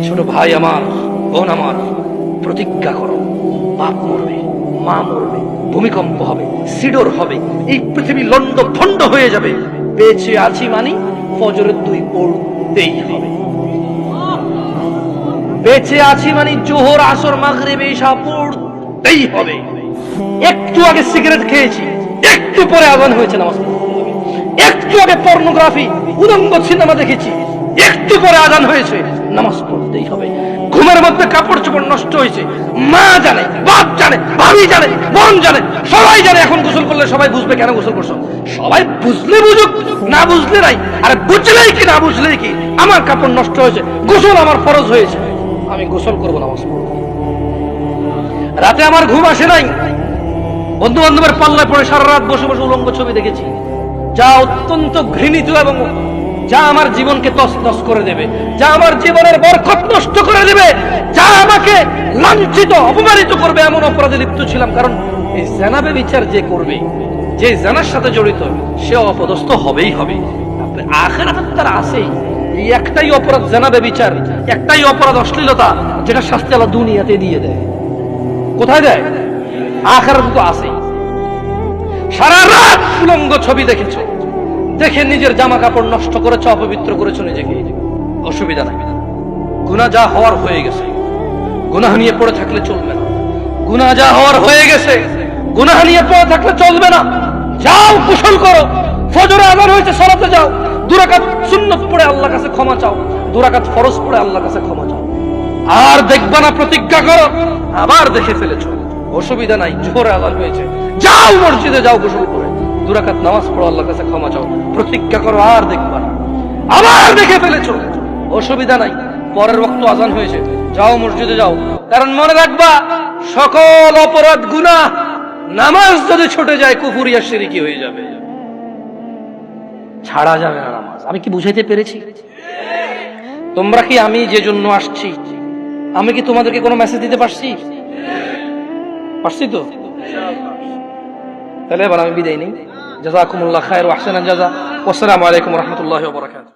ছোট ভাই আমার, বোন আমার, প্রতিজ্ঞা করো, বাপ মরবে, মা মরবে, ভূমিকম্প হবে, সিডর হবে, এই পৃথিবী লন্ড ভন্ড হয়ে যাবে, বেঁচে আছি মানি ফজরের 2 পড়তেই হবে। বেঁচে আছি মানে জোহর, আসর, মাগরিব, ইশা পড়তেই হবে। একটু আগে সিগারেট খেয়েছি, একটু পরে আযান হয়েছে, নামাজ পড়তে হবে। একটু আগে পর্নোগ্রাফি, উলঙ্গ সিনেমা দেখেছি, একটু পরে আযান হয়েছে, নামাজ পড়তেই হবে। ঘুমের মধ্যে কাপড় চোপড় নষ্ট হয়েছে, মা জানে, বাপ জানে, ভাবি জানে, বোন জানে, সবাই জানে। এখন গোসল করলে সবাই বুঝবে কেন গোসল করছো। সবাই বুঝলে বুঝুক, না বুঝলে নাই। আরে বুঝলেই কি না বুঝলেই কি, আমার কাপড় নষ্ট হয়েছে, গোসল আমার ফরজ হয়েছে, আমি গোসল করবো, নামাজ পড়বো। রাতে আমার ঘুম আসে নাই, বন্ধু বান্ধবের পাল্লায় পড়ে সারা রাত বসে বসে উলঙ্গ ছবি দেখেছি, যা অত্যন্ত ঘৃণিত এবং যা আমার জীবনকে তছনছ করে দেবে, যা আমার জীবনের বরকত নষ্ট করে দেবে, যা আমাকে লাঞ্ছিত অপমানিত করবে, এমন অপরাধে লিপ্ত ছিলাম। কারণ এই জানাবে বিচার যে করবে, যে জানার সাথে জড়িত, সে অপদস্থ হবেই হবে। আখিরাতে তার আছেই এই একটাই অপরাধ, জানাবে বিচার, একটাই অপরাধ অশ্লীলতা, যেটা শাস্তি আল্লাহ দুনিয়াতে দিয়ে দেয়। কোথায় দেয়? আখিরাতে তো আছেই। সারা রাত উলঙ্গ ছবি দেখেছো, দেখে নিজের জামা কাপড় নষ্ট করেছো, অপবিত্র করেছো নিজেকে, অসুবিধা নাই। গুনাহ যা হওয়ার হয়ে গেছে, গুনাহ নিয়ে পড়ে থাকলে চলবে না। গুনাহ যা হওয়ার হয়ে গেছে, গুনাহ নিয়ে পড়ে থাকলে চলবে না। যাও গোসল করো, ফজরে আযান হয়েছে, সালাতে যাও, 2 রাকাত সুন্নাত পড়ে আল্লাহর কাছে ক্ষমা চাও, 2 রাকাত ফরজ পড়ে আল্লাহর কাছে ক্ষমা চাও। আর দেখবা না, প্রতিজ্ঞা করো, আবার দেখে ফেলেছো, অসুবিধা নাই, জোহর আযান হয়েছে, যাও মসজিদে যাও, গোসল করে 2 রাকাত নামাজ পড়ো, আল্লাহর কাছে ক্ষমা চাও, প্রতিজ্ঞা করো, আর দেখবা না। আবার দেখে ফেলেছো, অসুবিধা নাই, পরের ওয়াক্ত আযান হয়েছে, যাও মসজিদে যাও। কারণ মনে রাখবা, সকল অপরাধ গুনাহ নামাজ যদি ছুটে যায় কুফরিয়া শিরকি হয়ে যাবে, ছাড়া যাবে না নামাজ। আমি কি বুঝাইতে পেরেছি? তোমরা কি, আমি যে জন্য আসছি, আমি কি তোমাদেরকে কোনো মেসেজ দিতে পারছি? পারছি তো? তাহলে এবার আমি বিদায় নেই। জাযাকুমুল্লাহ খায়র ওয়া আহসানাল জাযা। ওয়া আসসালামু আলাইকুম ওয়া রাহমাতুল্লাহি ওয়া বারাকাতুহু।